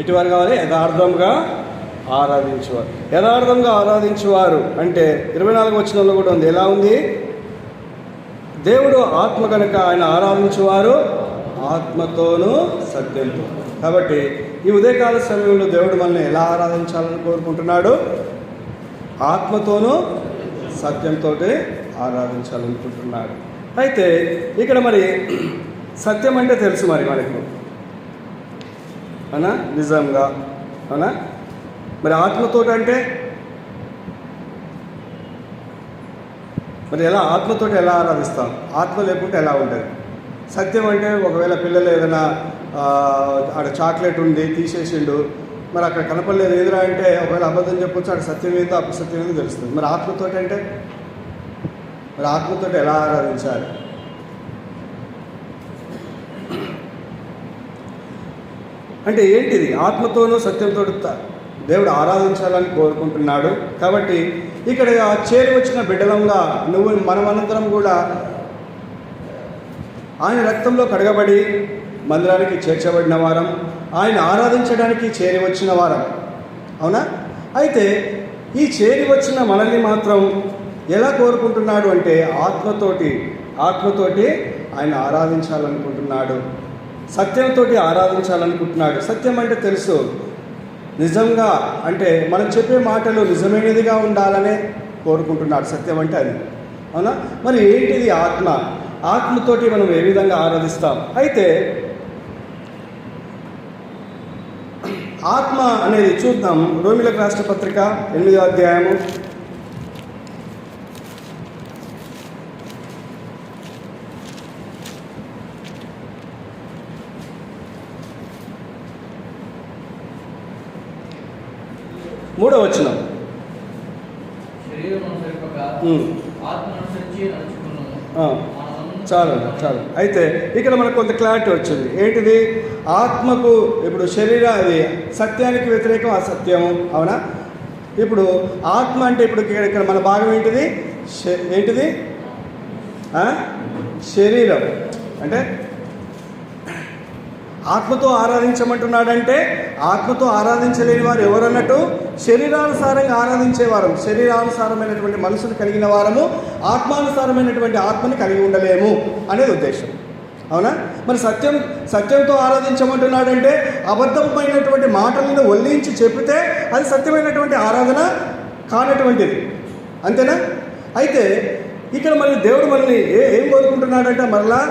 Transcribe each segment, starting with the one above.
ఎటువారు కావాలి? యథార్థంగా ఆరాధించేవారు. యథార్థంగా ఆరాధించేవారు అంటే 24వ వచనంలో కూడా ఉంది. ఎలా ఉంది? దేవుడు ఆత్మ కనుక ఆయన ఆరాధించేవారు ఆత్మతోనూ సత్యంతో. కాబట్టి ఈ ఉదయకాల సమయంలో దేవుడు మనల్ని ఎలా ఆరాధించాలని కోరుకుంటున్నాడు? ఆత్మతోనూ సత్యంతో ఆరాధించాలనుకుంటున్నాడు. అయితే ఇక్కడ మరి సత్యం అంటే తెలుసు మరి మనకు, అవునా? నిజంగా, అవునా? మరి ఆత్మతోటి అంటే మరి ఎలా? ఆత్మతోటి ఎలా ఆరాధిస్తాం? ఆత్మ లేకుంటే ఎలా ఉంటుంది? సత్యం అంటే ఒకవేళ పిల్లలు ఏదైనా ఆడ చాక్లెట్ ఉంది తీసేసిండు, మరి అక్కడ కనపడలేదు ఎదురా అంటే ఒకవేళ అబద్ధం చెప్పొచ్చు, అక్కడ సత్యం ఏందో అపసత్యం ఏందో తెలుస్తుంది. మరి ఆత్మతోటి అంటే మరి ఆత్మతోటి ఎలా ఆరాధించాలి? అంటే ఏంటిది? ఆత్మతోనూ సత్యంతో దేవుడు ఆరాధించాలని కోరుకుంటున్నాడు. కాబట్టి ఇక్కడ చేరి వచ్చిన బిడ్డలంగా మనమందరం కూడా ఆయన రక్తంలో కడగబడి మందిరానికి చేర్చబడిన వారం, ఆయన ఆరాధించడానికి చేరి వచ్చిన వారం, అవునా? అయితే ఈ చేరి వచ్చిన మనల్ని మాత్రం ఎలా కోరుకుంటున్నాడు అంటే ఆత్మతోటి ఆయన ఆరాధించాలనుకుంటున్నాడు, సత్యంతో ఆరాధించాలనుకుంటున్నాడు. సత్యం అంటే తెలుసు, నిజంగా అంటే మనం చెప్పే మాటలు నిజమైనదిగా ఉండాలనే కోరుకుంటున్నాడు. సత్యం అంటే అది, అవునా? మరి ఏంటిది ఆత్మతోటి మనం ఏ విధంగా ఆరాధిస్తాం? అయితే ఆత్మ అనేది చూద్దాం. రోమిలకు రాష్ట్ర పత్రిక 8వ అధ్యాయము 3వ వచనం. చాలు. అయితే ఇక్కడ మనకు కొంత క్లారిటీ వచ్చింది. ఏంటిది? ఆత్మకు ఇప్పుడు అది సత్యానికి వ్యతిరేకం అసత్యం, అవునా? ఇప్పుడు ఆత్మ అంటే ఇప్పుడు ఇక్కడ మన భాగం ఏంటిది? శరీరం. అంటే ఆత్మతో ఆరాధించమంటున్నాడంటే ఆత్మతో ఆరాధించలేని వారు ఎవరన్నట్టు? శరీరానుసారంగా ఆరాధించేవారు, శరీరానుసారమైనటువంటి మనసును కలిగిన వారము ఆత్మానుసారమైనటువంటి ఆత్మని కలిగి ఉండలేము అనేది ఉద్దేశం, అవునా? మరి సత్యంతో ఆరాధించమంటున్నాడంటే అబద్ధమైనటువంటి మాటలను ఒల్లించి చెప్పితే అది సత్యమైనటువంటి ఆరాధన కానటువంటిది, అంతేనా? అయితే ఇక్కడ మరి దేవుడు మనల్ని ఏం కోరుకుంటున్నాడంటే మరలా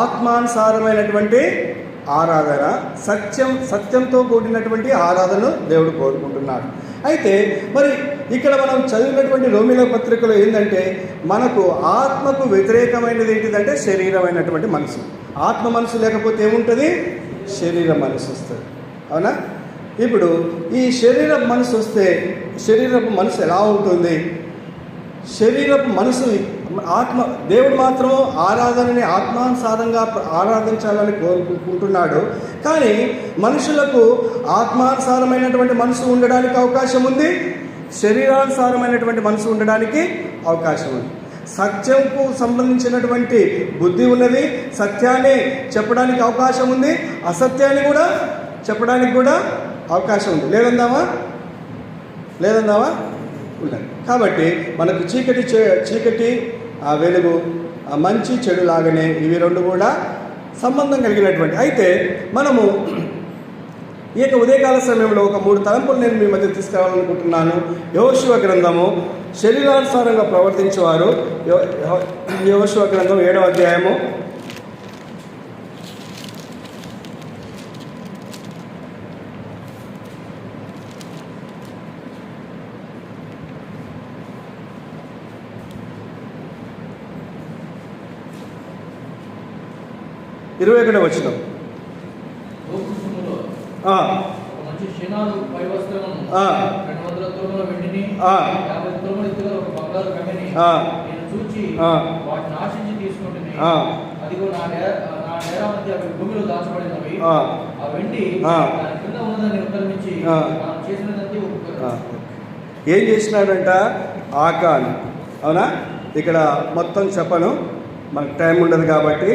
ఆత్మానుసారమైనటువంటి ఆరాధన, సత్యంతో కూడినటువంటి ఆరాధనను దేవుడు కోరుకుంటున్నాడు. అయితే మరి ఇక్కడ మనం చదివినటువంటి రోమిల పత్రికలో ఏంటంటే మనకు ఆత్మకు వ్యతిరేకమైనది ఏంటిదంటే శరీరమైనటువంటి మనసు. ఆత్మ మనసు లేకపోతే ఏముంటుంది? శరీర మనసు వస్తుంది, అవునా? ఇప్పుడు ఈ శరీరపు మనసు వస్తే శరీరపు మనసు ఎలా ఉంటుంది? శరీరపు మనసు దేవుడు మాత్రం ఆరాధనని ఆత్మానుసారంగా ఆరాధించాలని కోరుకుంటున్నాడు. కానీ మనుషులకు ఆత్మానుసారమైనటువంటి మనసు ఉండడానికి అవకాశం ఉంది, శరీరానుసారమైనటువంటి మనసు ఉండడానికి అవకాశం ఉంది. సత్యంకు సంబంధించినటువంటి బుద్ధి ఉన్నది, సత్యాన్ని చెప్పడానికి అవకాశం ఉంది, అసత్యాన్ని కూడా చెప్పడానికి కూడా అవకాశం ఉంది. లేదందామా ఉన్నది. కాబట్టి మనకు చీకటి వెలుగు, మంచి చెడు లాగానే ఇవి రెండు కూడా సంబంధం కలిగినటువంటి. అయితే మనము ఈ యొక్క ఉదయకాల సమయంలో ఒక 3 తలంపులు నేను మీ మధ్య తీసుకురావాలనుకుంటున్నాను. యెహోషువ గ్రంథము శరీరానుసారంగా ప్రవర్తించేవారు. యెహోషువ గ్రంథం 7వ అధ్యాయము 21వ వచనం. ఏం చేసినాడంట ఆకాన్, అవునా? ఇక్కడ మొత్తం చెప్పను, మనకు టైం ఉండదు కాబట్టి.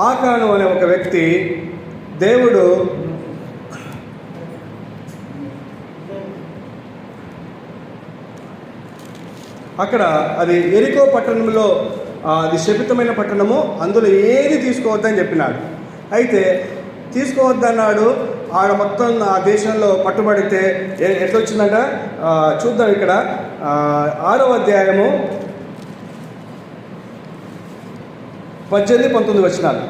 ఆకాను అనే ఒక వ్యక్తి దేవుడు అక్కడ అది ఎరికో పట్టణంలో అది శపితమైన పట్టణము, అందులో ఏది తీసుకోవద్దని చెప్పినాడు. అయితే తీసుకోవద్దన్నాడు. ఆడ మొత్తం ఆ దేశంలో పట్టుబడితే ఎట్లా వచ్చిందంట చూద్దాం. ఇక్కడ 6వ అధ్యాయము 18-19 వచనాలు.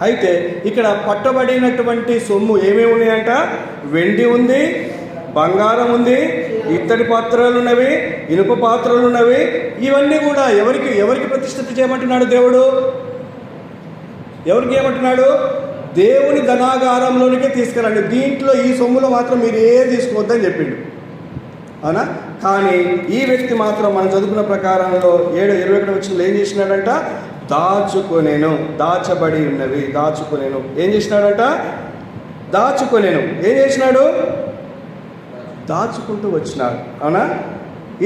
అయితే ఇక్కడ పట్టబడినటువంటి సొమ్ము ఏమేమి ఉన్నాయంట? వెండి ఉంది, బంగారం ఉంది, ఇత్తడి పాత్రలు ఉన్నవి, ఇనుప పాత్రలు ఉన్నవి. ఇవన్నీ కూడా ఎవరికి ప్రతిష్ఠిత చేయమంటున్నాడు దేవుడు? ఎవరికి ఏమంటున్నాడు? దేవుని ధనాగారంలోనికే తీసుకురండి, దీంట్లో ఈ సొమ్ములో మాత్రం మీరు ఏది తీసుకోవద్దని చెప్పిండు. అవునా? కానీ ఈ వ్యక్తి మాత్రం మనం చదువుకున్న ప్రకారంలో 7:21 వచ్చిన ఏం చేసినాడంట? దాచుకొనేను, దాచబడి ఉన్నవి దాచుకొనేను. ఏం చేసినాడంట? దాచుకొనేను. ఏం చేసినాడు? దాచుకుంటూ వచ్చినాడు. అవునా?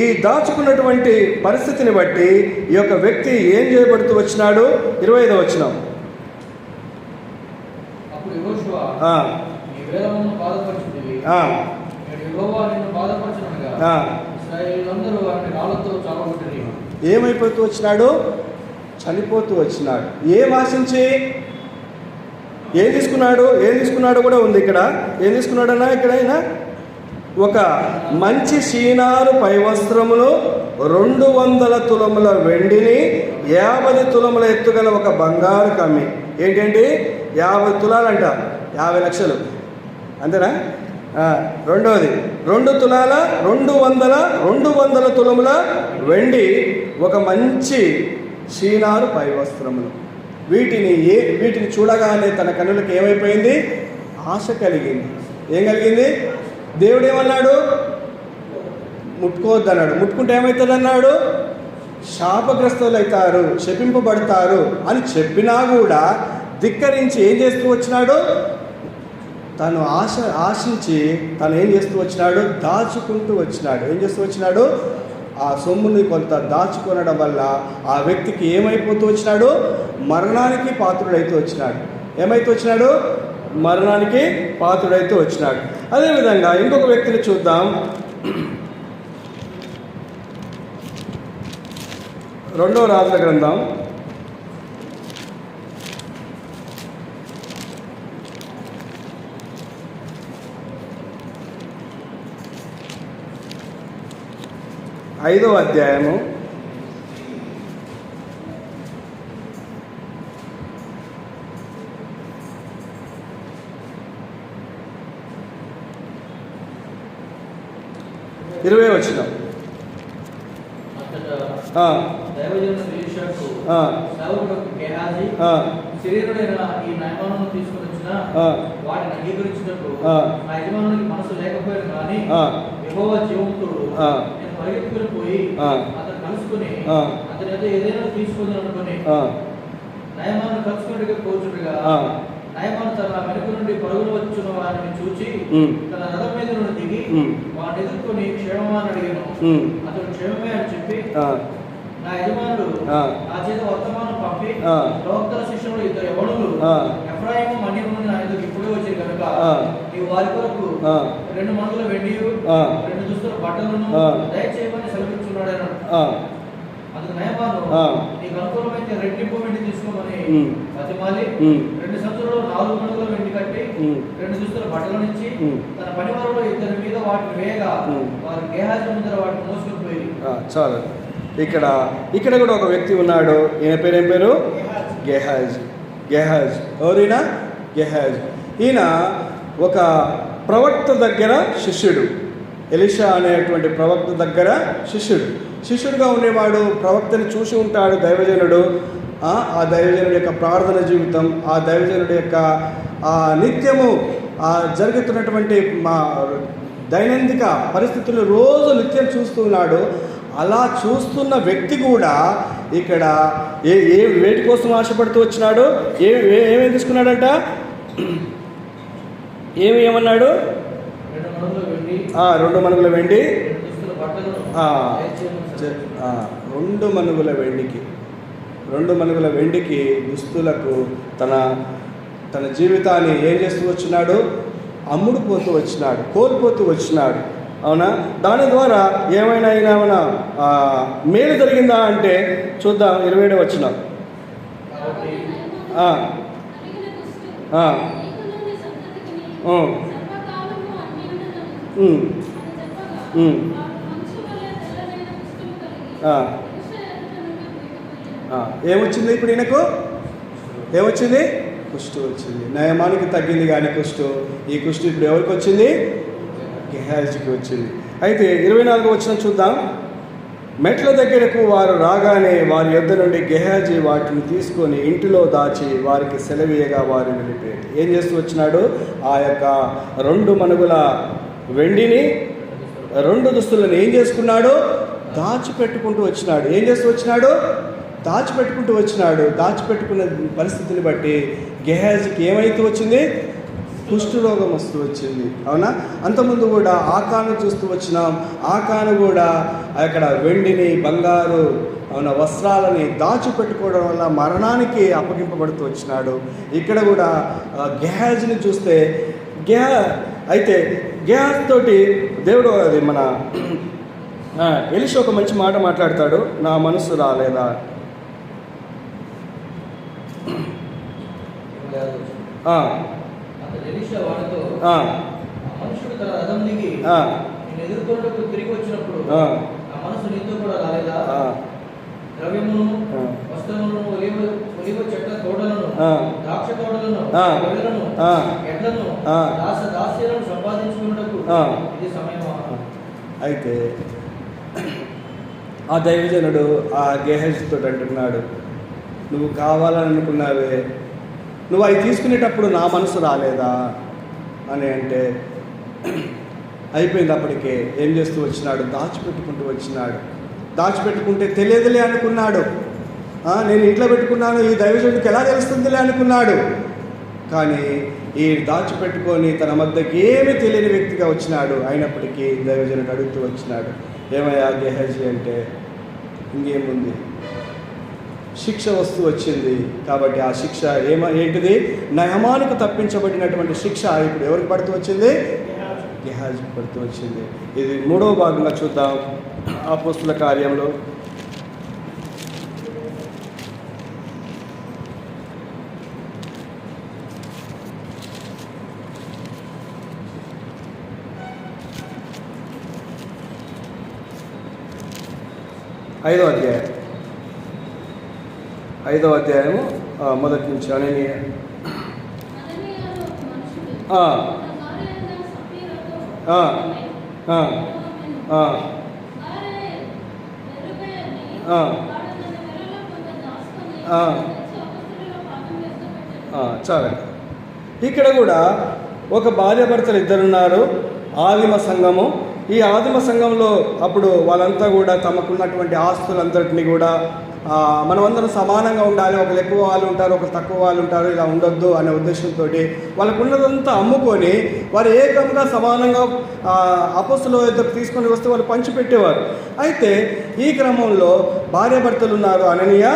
ఈ దాచుకున్నటువంటి పరిస్థితిని బట్టి ఈ యొక్క వ్యక్తి ఏం చేయబడుతూ వచ్చినాడు? 25వ వచనం. ఏమైపోతూ వచ్చినాడు? చనిపోతూ వచ్చినాడు. ఏం ఆశించి ఏం తీసుకున్నాడు కూడా ఉంది ఇక్కడ. ఏం తీసుకున్నాడన్నా? ఇక్కడ అయినా ఒక మంచి షీనారు పై వస్త్రమును, 200 తులముల వెండిని, 50 తులముల ఎత్తుగల ఒక బంగారు కమ్మి. ఏంటండి? 50 తులాలంట, 50 లక్షలు అంతేనా? రెండవది 200 తులముల వెండి, ఒక మంచి షీనారు పై వస్త్రములు. వీటిని చూడగానే తన కన్నులకు ఏమైపోయింది? ఆశ కలిగింది. ఏం కలిగింది? దేవుడు ఏమన్నాడు? ముట్టుకోవద్దన్నాడు. ముట్టుకుంటే ఏమవుతుందన్నాడు? శాపగ్రస్తులు అవుతారు, శపింపబడతారు అని చెప్పినా కూడా ధిక్కరించి ఏం చేస్తూ వచ్చినాడు? తను ఆశించి తను ఏం చేస్తూ వచ్చినాడు? దాచుకుంటూ వచ్చినాడు. ఏం చేస్తూ వచ్చినాడు? ఆ సొమ్ముని కొంత దాచుకొనడం వల్ల ఆ వ్యక్తికి ఏమైపోతూ వచ్చినాడు? మరణానికి పాత్రుడైతూ వచ్చినాడు. ఏమైతే వచ్చినాడు? మరణానికి పాత్రుడైతూ వచ్చినాడు. అదేవిధంగా ఇంకొక వ్యక్తిని చూద్దాం. 2వ రాజుల గ్రంథం 5వ అధ్యాయము 20వ వచనం. పోయి అతను కలుసుకుని అతని ఏదైనా తీసుకొని అనుకుని నయమాను కలుసుకున్నట్టుగా కూర్చుండగా నయమాను తన వెనుక నుండి పరుగులు వచ్చిన వారిని చూచి తన రథం మీద నుండి దిగి వాడిని ఎదుర్కొని క్షేమమా అని అడిగాను. అతడు క్షేమమే అని చెప్పి నా యజమానుడు నా చేత వర్తమానం పంపి ప్రవక్తల శిష్యులు 2 యవనులు ఎఫ్రాయిము మన్యం నుండి నా ఎదురు ఇప్పుడే వచ్చారు కనుక నీవు వారి కొరకు 2 మణుల వెండి 2 దుస్తుల బట్టలను దయచేయమని సెలవిస్తున్నాడు అన్నాడు. అందుకు నయమాను నీకు అనుకూలమైతే రెట్టింపు వెండి తీసుకోమని బతిమాలి 2 సంచులలో 4 మణుల వెండి కట్టి 2 దుస్తుల బట్టలనిచ్చి తన పనివారులో 2 మీద వాటిని వేయగా వారు గేహాజీ ముందర వాటిని మోసుకొని పోయి. చాలు. ఇక్కడ కూడా ఒక వ్యక్తి ఉన్నాడు. ఈయన పేరు ఏం పేరు? గేహాజ్. ఎవరైనా? గేహాజ్. ఈయన ఒక ప్రవక్త దగ్గర శిష్యుడు. ఎలీషా అనేటువంటి ప్రవక్త దగ్గర శిష్యుడుగా ఉండేవాడు. ప్రవక్తని చూసి ఉంటాడు దైవజనుడు. ఆ దైవజనుడి యొక్క ప్రార్థన జీవితం, ఆ దైవజనుడి యొక్క నిత్యము జరుగుతున్నటువంటి మా దైనందిక పరిస్థితులు రోజు నిత్యం చూస్తున్నాడు. అలా చూస్తున్న వ్యక్తి కూడా ఇక్కడ వేటి కోసం ఆశపడుతూ వచ్చినాడు? ఏమేమి తీసుకున్నాడంట? ఏమన్నాడు? 2 మణుగుల వెండి, 2 మణుగుల వెండికి 2 మణుగుల వెండికి దుస్తులకు తన జీవితాన్ని ఏం చేస్తూ వచ్చినాడు? అమ్ముడు పోతూ వచ్చినాడు, కోల్పోతూ వచ్చినాడు. అవునా? దాని ద్వారా ఏమైనా మేలు జరిగిందా అంటే చూద్దాం. 27వ వచనం. ఏమొచ్చింది ఇప్పుడు ఈయనకు? ఏమొచ్చింది? కుష్టు వచ్చింది. నయమానికి తగ్గింది కానీ కుష్టు. ఈ కుష్టు ఇప్పుడు ఎవరికి వచ్చింది? గెహాజీకి వచ్చింది. అయితే 24వ వచనం చూద్దాం. మెట్ల దగ్గరకు వారు రాగానే వారి యొద్ద నుండి గెహాజీ వాటిని తీసుకొని ఇంటిలో దాచి వారికి సెలవీయగా వారు వెళ్ళిపోయారు. ఏం చేస్తూ వచ్చినాడు? ఆ యొక్క 2 మణుగుల వెండిని, 2 దుస్తులను ఏం చేసుకున్నాడు? దాచిపెట్టుకుంటూ వచ్చినాడు. ఏం చేస్తూ వచ్చినాడు? దాచిపెట్టుకుంటూ వచ్చినాడు. దాచిపెట్టుకున్న పరిస్థితిని బట్టి గెహాజీకి ఏమైతూ వచ్చింది? కుష్ఠరోగం వస్తూ వచ్చింది. అవునా? అంతకుముందు కూడా ఆకాను చూస్తూ వచ్చినాం. ఆకాను కూడా అక్కడ వెండిని, బంగారు వస్త్రాలని దాచిపెట్టుకోవడం వల్ల మరణానికి అప్పగింపబడుతూ వచ్చినాడు. ఇక్కడ కూడా గెహాజీని చూస్తే అయితే గెహాజీ తోటి దేవుడు అది మన ఎలీషా ఒక మంచి మాట మాట్లాడతాడు. నా మనసు రాలేదా? మనుషుడు తన రథం దిగి నేను ఎదుర్కొన్నప్పుడు తిరిగి వచ్చినప్పుడు ఆ మనసు నీతో కూడా రాలేదా? ద్రవ్యమును, వస్త్రములను, ఒలివ చెట్ల తోటలను, ద్రాక్ష తోటలను, గొర్రెలను, ఎడ్లను, దాస్యలను సంపాదించుకున్నప్పుడు ఇది సమయమా? అయితే ఆ దైవజనుడు ఆ గెహాజీతో అంటున్నాడు, నువ్వు కావాలని అనుకున్నావే, నువ్వు అవి తీసుకునేటప్పుడు నా మనసు రాలేదా అని అంటే అయిపోయింది. అప్పటికే ఏం చేస్తూ వచ్చినాడు? దాచిపెట్టుకుంటూ వచ్చినాడు. దాచిపెట్టుకుంటే తెలియదులే అనుకున్నాడు. నేను ఇంట్లో పెట్టుకున్నాను, ఈ దైవజనుడికి ఎలా తెలుస్తుందిలే అనుకున్నాడు. కానీ ఈ దాచిపెట్టుకొని తన మధ్యకి ఏమీ తెలియని వ్యక్తిగా వచ్చినాడు. అయినప్పటికీ దైవజనుడు అడుగుతూ వచ్చినాడు, ఏమయ్యా గెహాజీ అంటే, ఇంకేముంది, శిక్ష వస్తూ వచ్చింది. కాబట్టి ఆ శిక్ష ఏంటిది? నయమానికి తప్పించబడినటువంటి శిక్ష ఇప్పుడు ఎవరికి పడుతూ వచ్చింది? గెహాజీకి పడుతూ వచ్చింది. ఇది 3వ భాగంగా చూద్దాం. అపోస్తుల కార్యంలో 5వ అధ్యాయం 5వ అధ్యాయము మొదటి నుంచి. అననీయ చాలు. ఇక్కడ కూడా ఒక భార్యాభర్తలు ఇద్దరున్నారు. ఆదిమ సంఘము. ఈ ఆదిమ సంఘంలో అప్పుడు వాళ్ళంతా కూడా తమకున్నటువంటి ఆస్తులంతటినీ కూడా మనమందరం సమానంగా ఉండాలి, ఒకరు ఎక్కువ వాళ్ళు ఉంటారు, ఒకరు తక్కువ వాళ్ళు ఉంటారు, ఇలా ఉండొద్దు అనే ఉద్దేశంతో వాళ్ళకున్నదంతా అమ్ముకొని వారు ఏకంగా సమానంగా అపోస్తుల వద్దకు తీసుకొని వస్తే వాళ్ళు పంచిపెట్టేవారు. అయితే ఈ క్రమంలో భార్యాభర్తలు ఉన్నారు, అననీయ,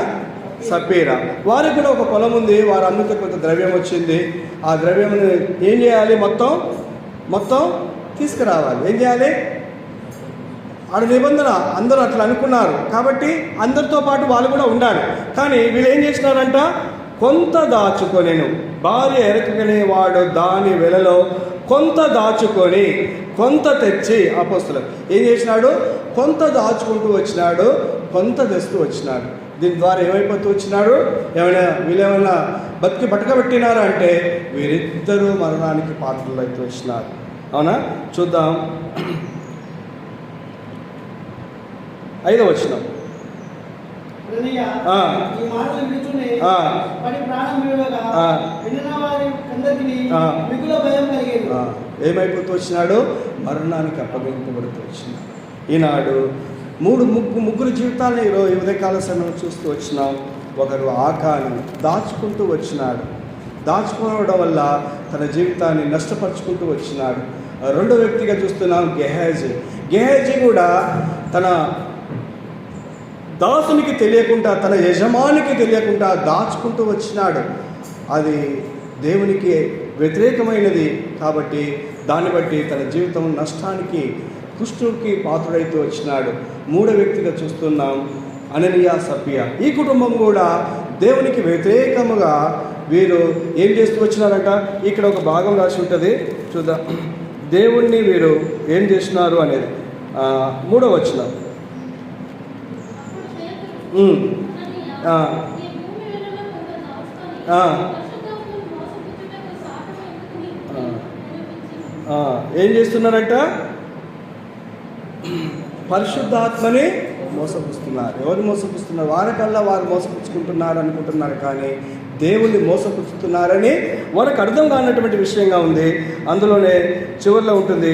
సప్పీరా. వారికి కూడా ఒక పొలం ఉంది. వారు అమ్మితే కొంత ద్రవ్యం వచ్చింది. ఆ ద్రవ్యంని ఏం చేయాలి? మొత్తం తీసుకురావాలి. ఏం చేయాలి? ఆడ నిబంధన అందరూ అట్లా అనుకున్నారు కాబట్టి అందరితో పాటు వాళ్ళు కూడా ఉండాలి. కానీ వీళ్ళు ఏం చేసినారంట? కొంత దాచుకొనేను. భార్య ఎరకనే వాడు దాని వెలలో కొంత దాచుకొని కొంత తెచ్చి అపోస్తులు ఏం చేసినాడు? కొంత దాచుకుంటూ వచ్చినాడు, కొంత తెస్తూ వచ్చినాడు. దీని ద్వారా ఏమైపోతూ వచ్చినాడు? వీళ్ళేమైనా బట్టకబెట్టినారా అంటే వీరిద్దరూ మరణానికి పాత్రలు అయితే వచ్చినారు. అవునా? చూద్దాం. 5వ వచనం. ఏమైపోతూ వచ్చినాడు? మరణానికి అప్పగింపబడుతూ వచ్చినాడు. ఈనాడు ముగ్గురు జీవితాలను ఈ ఉదయకాల సమయంలో చూస్తూ వచ్చినాం. ఒకరు ఆకాను దాచుకుంటూ వచ్చినాడు. దాచుకోవడం వల్ల తన జీవితాన్ని నష్టపరుచుకుంటూ వచ్చినాడు. రెండో వ్యక్తిగా చూస్తున్నాం గెహాజీ కూడా తన దాసునికి తెలియకుండా, తన యజమానికి తెలియకుండా దాచుకుంటూ వచ్చినాడు. అది దేవునికి వ్యతిరేకమైనది కాబట్టి దాన్ని బట్టి తన జీవితం నష్టానికి, కుష్ఠుకి పాత్రుడైతూ వచ్చినాడు. మూడో వ్యక్తిగా చూస్తున్నాం అననీయ సఫియా. ఈ కుటుంబం కూడా దేవునికి వ్యతిరేకముగా వీరు ఏం చేస్తూ వచ్చినారంట. ఇక్కడ ఒక భాగం రాసి ఉంటుంది, చూద్దాం. దేవుణ్ణి వీరు ఏం చేసినారు అనేది 3వ వచనం. ఏం చేస్తున్నారంట? పరిశుద్ధాత్మని మోసపుస్తున్నారు. ఎవరు మోసపుస్తున్నారు? వారికల్లా వారు మోసపుచ్చుకుంటున్నారు అనుకుంటున్నారు, కానీ దేవుణ్ణి మోసపుచ్చుతున్నారని వారికి అర్థం కానటువంటి విషయంగా ఉంది. అందులోనే చివరిలో ఉంటుంది,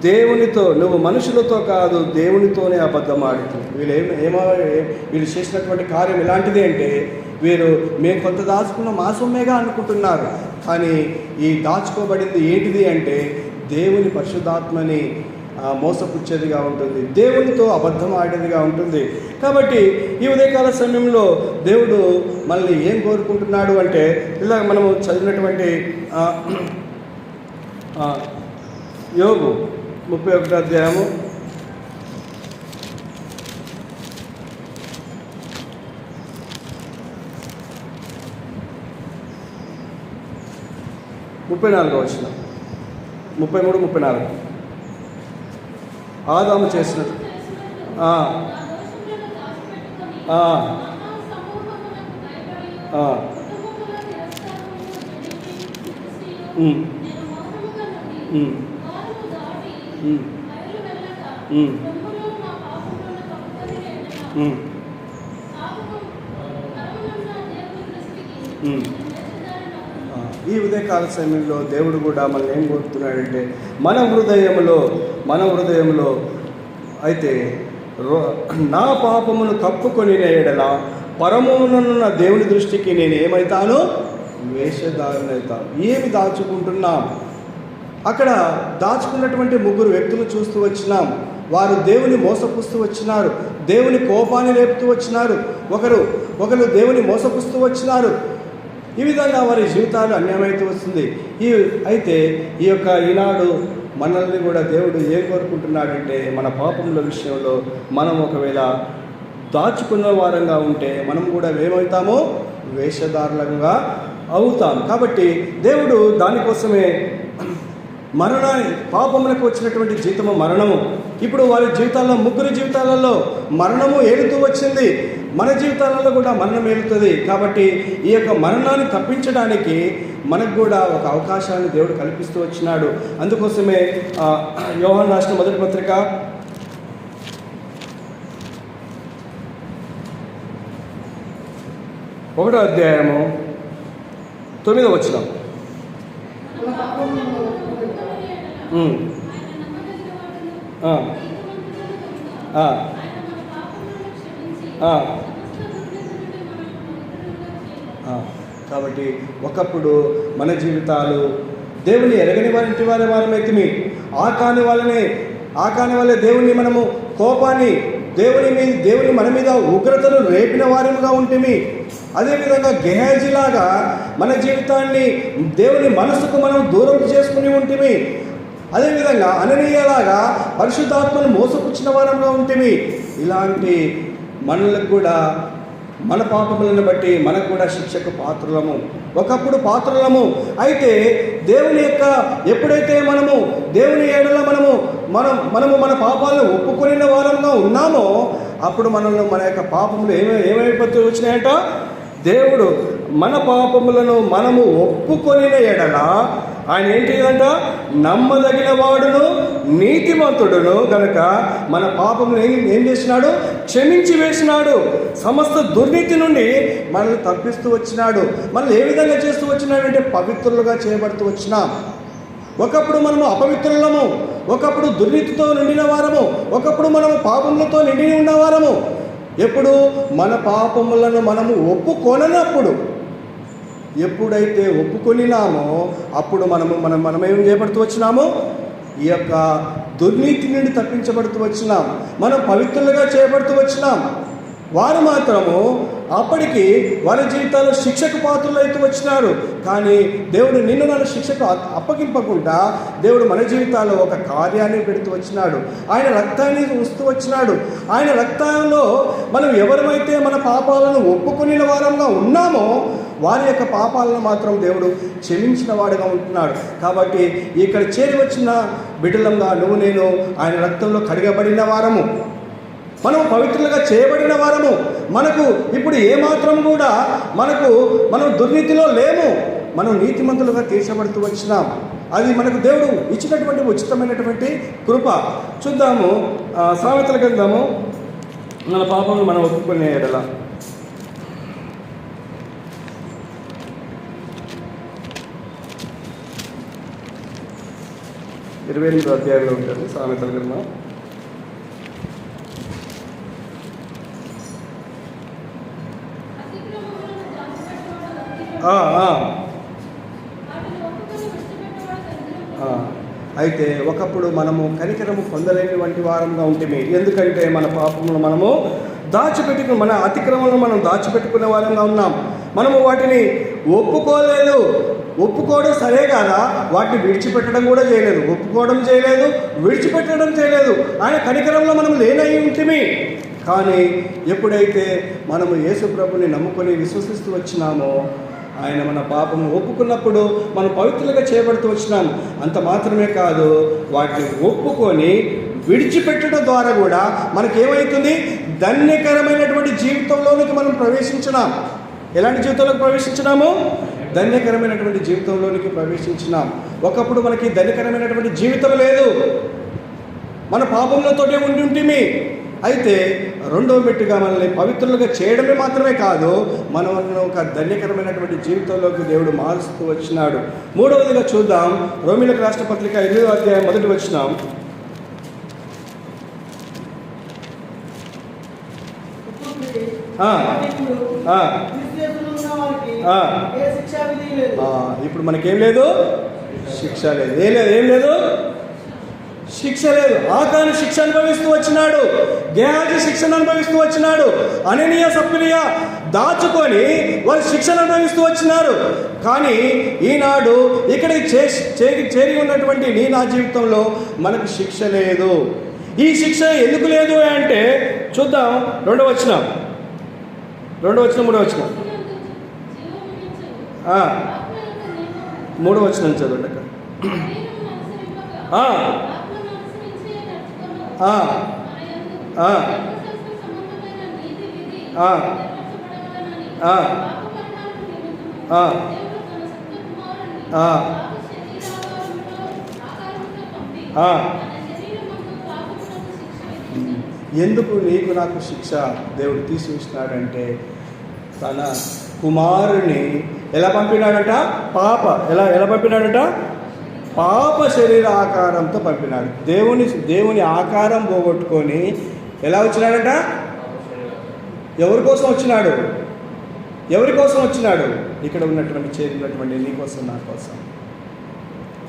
దేవునితో, నువ్వు మనుషులతో కాదు దేవునితోనే అబద్ధం ఆడుతుంది. వీళ్ళు చేసినటువంటి కార్యం ఎలాంటిది అంటే, వీరు మేము కొంత దాచుకున్న మా సొమ్మేగా అనుకుంటున్నారు, కానీ ఈ దాచుకోబడింది ఏంటిది అంటే దేవుని పరిశుద్ధాత్మని మోసపుచ్చేదిగా ఉంటుంది, దేవునితో అబద్ధం ఆడేదిగా ఉంటుంది. కాబట్టి ఈ ఉదయకాల సమయంలో దేవుడు మనల్ని ఏం కోరుకుంటున్నాడు అంటే, ఇలా మనము చదివినటువంటి యోబు 31వ అధ్యాయము 34వ వచనం, 33, 34. ఆదాము చేసినట్టు ఈ ఉదయకాల సమయంలో దేవుడు కూడా మనల్ని ఏం కోరుతున్నాడంటే, మన హృదయంలో అయితే నా పాపమును కప్పుకొని ఎడల పరమునున్న దేవుని దృష్టికి నేను ఏమవుతాను? వేషధారునవుతాను. ఏమి దాచుకుంటున్నాం? అక్కడ దాచుకున్నటువంటి 3 వ్యక్తులు చూస్తూ వచ్చినాం. వారు దేవుని మోసపుస్తూ వచ్చినారు, దేవుని కోపాన్ని రేపుతూ వచ్చినారు, ఒకరు దేవుని మోసపుస్తూ వచ్చినారు. ఈ విధంగా వారి జీవితాలు అన్యాయమైతే వస్తుంది. అయితే ఈనాడు మనల్ని కూడా దేవుడు ఏం కోరుకుంటున్నాడంటే, మన పాపముల విషయంలో మనం ఒకవేళ దాచుకున్న వారంగా ఉంటే మనం కూడా ఏమవుతామో? వేషధారులంగా అవుతాం. కాబట్టి దేవుడు దానికోసమే పాపములకు వచ్చినటువంటి జీతము మరణము. ఇప్పుడు వారి జీవితాల్లో 3 జీవితాలలో మరణము ఏలుతూ వచ్చింది, మన జీవితాలలో కూడా మరణం ఏలుతుంది. కాబట్టి ఈ యొక్క మరణాన్ని తప్పించడానికి మనకు కూడా ఒక అవకాశాన్ని దేవుడు కల్పిస్తూ వచ్చినాడు. అందుకోసమే యోహాను రాసిన మొదటి పత్రిక 1వ అధ్యాయము 9వ వచనం. కాబట్టి ఒకప్పుడు మన జీవితాలు దేవుని ఎరగని వారింటి వారమైతే, ఆ కాని వల్లే దేవుని మనము కోపాన్ని, దేవుని మన మీద ఉగ్రతను రేపిన వారముగా ఉంటిమి. అదేవిధంగా గెహాజీలాగా మన జీవితాన్ని దేవుని మనసుకు మనం దూరం చేసుకుని ఉంటిమి. అదేవిధంగా అననీయలాగా పరిశుద్ధాత్మను మోసపుచ్చిన వారంగా ఉంటిమి. ఇలాంటి మనలకు కూడా మన పాపములను బట్టి మనకు కూడా శిక్షకు పాత్రులము, ఒకప్పుడు పాత్రులము. అయితే ఎప్పుడైతే మనము దేవుని ఏడల మనము మన పాపాలను ఒప్పుకొనిన వారంగా ఉన్నామో, అప్పుడు మన యొక్క పాపములు ఏమైపోతూ వచ్చినాయంట? దేవుడు మన పాపములను మనము ఒప్పుకొనిన ఎడల ఆయన ఏంటిదంట? నమ్మదగిన వాడును నీతిమంతుడును గనక మన పాపములు ఏం చేసినాడు? క్షమించి వేసినాడు. సమస్త దుర్నీతి నుండి మనల్ని తప్పిస్తూ వచ్చినాడు. మనల్ని ఏ విధంగా చేస్తూ వచ్చినాడంటే పవిత్రులుగా చేయబడుతూ వచ్చినాం. ఒకప్పుడు మనము అపవిత్రులము, ఒకప్పుడు దుర్నీతితో నిండిన వారము, ఒకప్పుడు మనము పాపములతో నిండి ఉన్నవారము. ఎప్పుడు మన పాపములను మనము ఒప్పుకొననప్పుడు ఎప్పుడైతే ఒప్పుకొనినామో అప్పుడు మనం ఏం చేయబడుతూ వచ్చినాము? ఈ యొక్క దుర్నీతి నుండి తప్పించబడుతూ వచ్చినాం, మనం పవిత్రులుగా చేయబడుతూ వచ్చినాం. వారు మాత్రము అప్పటికి వారి జీవితాల్లో శిక్షకు పాత్రలైతూ వచ్చినారు. కానీ దేవుడు నిన్ను నన్ను శిక్షకు అప్పగింపకుండా దేవుడు మన జీవితాల్లో ఒక కార్యాన్ని పెడుతూ వచ్చినాడు. ఆయన రక్తాన్ని ఉంచుతూ వచ్చినాడు. ఆయన రక్తంలో మనం ఎవరైతే మన పాపాలను ఒప్పుకునే వారంగా ఉన్నామో వారి యొక్క పాపాలను మాత్రం దేవుడు క్షమించిన వాడుగా ఉంటున్నాడు. కాబట్టి ఇక్కడ చేరి వచ్చిన బిడ్డలంగా నువ్వు నేను ఆయన రక్తంలో కడిగబడిన వారము, మనం పవిత్రులుగా చేయబడిన వారము. మనకు ఇప్పుడు ఏమాత్రం కూడా మనం దుర్నీతిలో లేము, మనం నీతిమంతులుగా తీర్చబడుతూ వచ్చినాం. అది మనకు దేవుడు ఇచ్చినటువంటి ఉచితమైనటువంటి కృప. చూద్దాము సామెతల గ్రంథము, మన పాపములు మనం ఒప్పుకునే ఎడల 28వ అధ్యాయంలో ఉంటుంది సామెతల గ్రంథం. అయితే ఒకప్పుడు మనము కనికరము పొందలేని వంటి వారంగా ఉంటేమి, ఎందుకంటే మన పాపములు మనము దాచిపెట్టుకుని మన అతిక్రమలను మనం దాచిపెట్టుకునే వారంగా ఉన్నాం. మనము వాటిని ఒప్పుకోలేదు. ఒప్పుకోవడం సరే కాదా, వాటిని విడిచిపెట్టడం కూడా చేయలేదు. ఒప్పుకోవడం చేయలేదు, విడిచిపెట్టడం చేయలేదు. ఆయన కనికరంలో మనం లేనై ఉంటిమి. కానీ ఎప్పుడైతే మనము యేసు ప్రభుని నమ్ముకొని విశ్వసిస్తూ వచ్చినామో ఆయన మన పాపము ఒప్పుకున్నప్పుడు మనం పవిత్రులుగా చేయబడుతూ వచ్చినాం. అంత మాత్రమే కాదు, వాటిని ఒప్పుకొని విడిచిపెట్టడం ద్వారా కూడా మనకేమవుతుంది? ధన్యకరమైనటువంటి జీవితంలోనికి మనం ప్రవేశించినాం. ఎలాంటి జీవితంలోకి ప్రవేశించినాము? ధన్యకరమైనటువంటి జీవితంలోనికి ప్రవేశించినాం. ఒకప్పుడు మనకి ధన్యకరమైనటువంటి జీవితం లేదు, మన పాపంలోతోనే ఉండి ఉంటిమి. అయితే రెండవ మెట్టుగా మనల్ని పవిత్రులుగా చేయడమే మాత్రమే కాదు, మనల్ని ఒక ధన్యకరమైనటువంటి జీవితంలోకి దేవుడు మారుస్తూ వచ్చినాడు. మూడవదిగా చూద్దాం, రోమీయులకు రాసిన పత్రిక 8వ అధ్యాయం 1వ వచనం. ఇప్పుడు మనకేం లేదు? శిక్ష లేదు. ఏం లేదు? శిక్ష లేదు. ఆకాను శిక్ష అనుభవిస్తూ వచ్చినాడు, గేహాజీ శిక్షను అనుభవిస్తూ వచ్చినాడు, అననీయ సప్పిలియ దాచుకొని వారు శిక్షను అనుభవిస్తూ వచ్చినారు. కానీ ఈనాడు ఇక్కడికి చేరి ఉన్నటువంటి నా జీవితంలో మనకు శిక్ష లేదు. ఈ శిక్ష ఎందుకు లేదు అంటే చూద్దాం. 2వ వచనం, 3వ వచనం 3వ వచనం చదవండి అక్క. ఎందుకు నీకు నాకు శిక్ష దేవుడు తీసివేసినాడంటే తన కుమారుని ఎలా పంపినాడట? ఎలా పంపినాడట? పాప శరీర ఆకారంతో పంపినాడు. దేవుని ఆకారం పోగొట్టుకొని ఎలా వచ్చినాడట? ఎవరి కోసం వచ్చినాడు? ఇక్కడ చేరినటువంటి నీ కోసం, నా కోసం.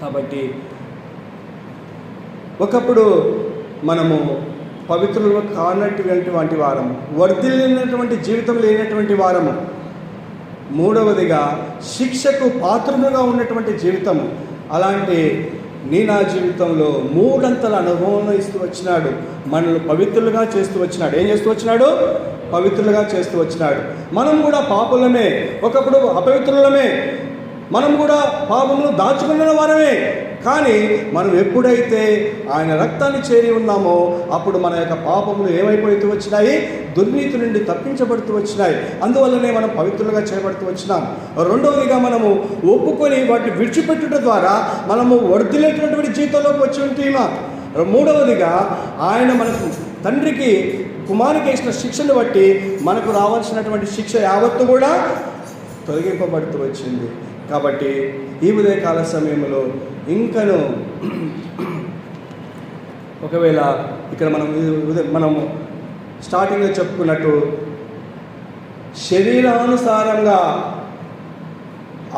కాబట్టి ఒకప్పుడు మనము పవిత్రులు కానటువంటి వారము, వర్ధిల్లినటువంటి జీవితం లేనటువంటి వారము. మూడవదిగా శిక్షకు పాత్రులుగా ఉన్నటువంటి జీవితము. అలాంటి నా జీవితంలో 3 అంతల అనుభవం ఇస్తూ వచ్చినాడు. మనల్ని పవిత్రులుగా చేస్తూ వచ్చినాడు. ఏం చేస్తూ వచ్చినాడు? పవిత్రులుగా చేస్తూ వచ్చినాడు. మనం కూడా పాపులమే, ఒకప్పుడు అపవిత్రులమే, మనం కూడా పాపమును దాచుకున్న వారమే. కానీ మనం ఎప్పుడైతే ఆయన రక్తాన్ని చేరి ఉన్నామో అప్పుడు మన యొక్క పాపములు ఏమైపోతూ వచ్చినాయి? దుర్నీతి నుండి తప్పించబడుతూ వచ్చినాయి. అందువల్లనే మనం పవిత్రులుగా చేయబడుతూ వచ్చినాం. రెండవదిగా మనము ఒప్పుకొని వాటిని విడిచిపెట్టడం ద్వారా మనము వర్ధిల్లేటటువంటి జీవితంలోకి వచ్చి ఉంటున్నాం. మూడవదిగా ఆయన మనకు తండ్రికి కుమారునికి వేసిన శిక్షను బట్టి మనకు రావాల్సినటువంటి శిక్ష యావత్తు కూడా తొలగింపబడుతూ వచ్చింది. కాబట్టి ఈ ఉదయకాల సమయంలో ఇంకను ఒకవేళ ఇక్కడ మనము స్టార్టింగ్లో చెప్పుకున్నట్టు శరీరానుసారంగా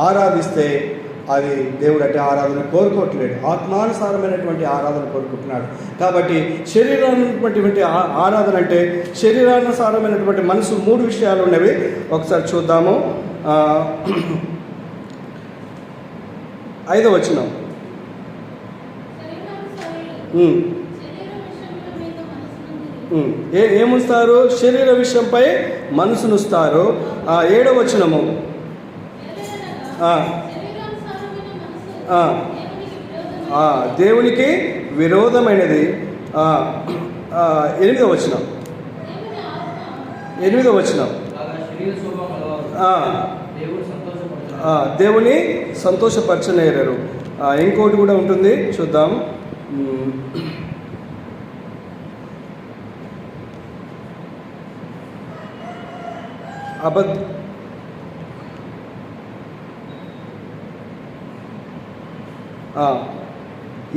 ఆరాధిస్తే అది దేవుడు అంటే ఆరాధన కోరుకోవట్లేడు, ఆత్మానుసారమైనటువంటి ఆరాధన కోరుకుంటున్నాడు. కాబట్టి శరీరానున్నటువంటి ఆరాధన అంటే శరీరానుసారమైనటువంటి మనసు 3 విషయాలు ఉన్నవి. ఒకసారి చూద్దాము. 5వ వచనం. ఏముస్తారు? శరీర విషయంపై మనసునుస్తారు. 7వ వచనము. దేవునికి విరోధమైనది. 8వ వచనం. 8వ వచనం. దేవుని సంతోషపరచనేరరు. ఇంకోటి కూడా ఉంటుంది, చూద్దాం.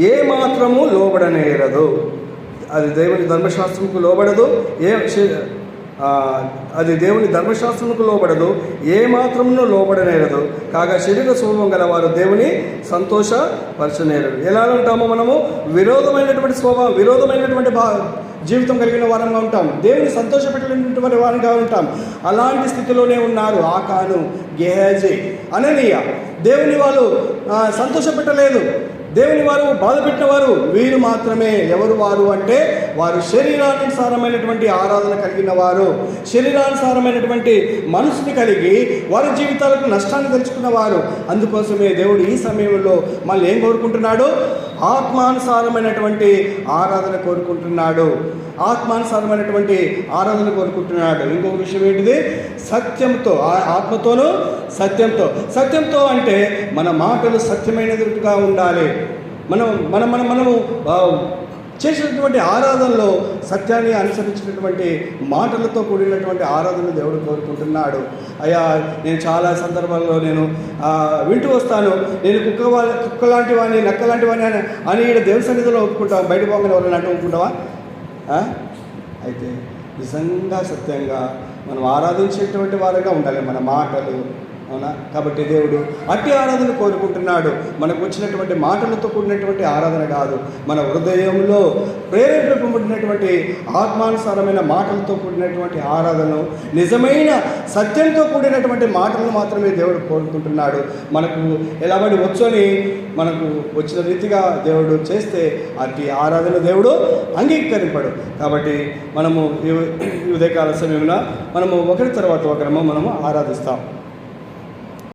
ఏ మాత్రము లోబడనేరదు. అది దేవుని ధర్మశాస్త్రముకు లోబడదు. అది దేవుని ధర్మశాస్త్రముకు లోబడదు, ఏ మాత్రమును లోబడనేరదు. కాగా శరీర స్వభావం గల వారు దేవుని సంతోషపరచనేరరు. ఎలా ఉంటామో మనము? విరోధమైనటువంటి స్వభావం, విరోధమైనటువంటి జీవితం కలిగిన వారంగా ఉంటాం. దేవుని సంతోషపెట్టలేనటువంటి వారంగా ఉంటాం. అలాంటి స్థితిలోనే ఉన్నారు ఆకాను, గెహజీ, అననీయ. దేవుని వాళ్ళు సంతోషపెట్టలేదు, దేవుని వారు బాధపెట్టిన వారు వీరు మాత్రమే. ఎవరు వారు అంటే వారు శరీరానుసారమైనటువంటి ఆరాధన కలిగిన వారు, శరీరానుసారమైనటువంటి మనసుని కలిగి వారి జీవితాలకు నష్టాన్ని తెచ్చుకున్న వారు. అందుకోసమే దేవుడు ఈ సమయంలో మళ్ళీ ఏం కోరుకుంటున్నాడు? ఆత్మానుసారమైనటువంటి ఆరాధన కోరుకుంటున్నాడు. ఆత్మానుసారమైనటువంటి ఆరాధన కోరుకుంటున్నాడు. ఇంకొక విషయం ఏంటిది? సత్యంతో, ఆత్మతోనూ సత్యంతో. సత్యంతో అంటే మన మాటలు సత్యమైనదిగా ఉండాలి. మనము చేసినటువంటి ఆరాధనలో సత్యాన్ని అనుసరించినటువంటి మాటలతో కూడినటువంటి ఆరాధన దేవుడు కోరుకుంటున్నాడు. అయ్యా, నేను చాలా సందర్భాల్లో నేను వింటూ వస్తాను, నేను కుక్క లాంటి వాడిని, నక్క లాంటి వాడిని అని ఈడ దేవుని సన్నిధిలో ఒప్పుకుంటావా? బయట పోగానే ఎవరైనా అంటూ ఒప్పుకుంటావా? అయితే నిజంగా సత్యంగా మనం ఆరాధించేటువంటి వారుగా ఉండాలి మన మాటలు. అవునా? కాబట్టి దేవుడు అట్టి ఆరాధన కోరుకుంటున్నాడు. మనకు వచ్చినటువంటి మాటలతో కూడినటువంటి ఆరాధన కాదు, మన హృదయంలో ప్రేరేపింపబడినటువంటి ఆత్మానుసారమైన మాటలతో కూడినటువంటి ఆరాధన, నిజమైన సత్యంతో కూడినటువంటి మాటలను మాత్రమే దేవుడు కోరుకుంటున్నాడు. మనకు ఎలాబడి వచ్చని మనకు వచ్చిన రీతిగా దేవుడు చేస్తే అట్టి ఆరాధన దేవుడు అంగీకరింపడు. కాబట్టి మనము ఈ ఉదయకాల సమయంలో మనము ఒకరి తర్వాత ఒకరము మనము ఆరాధిస్తాం.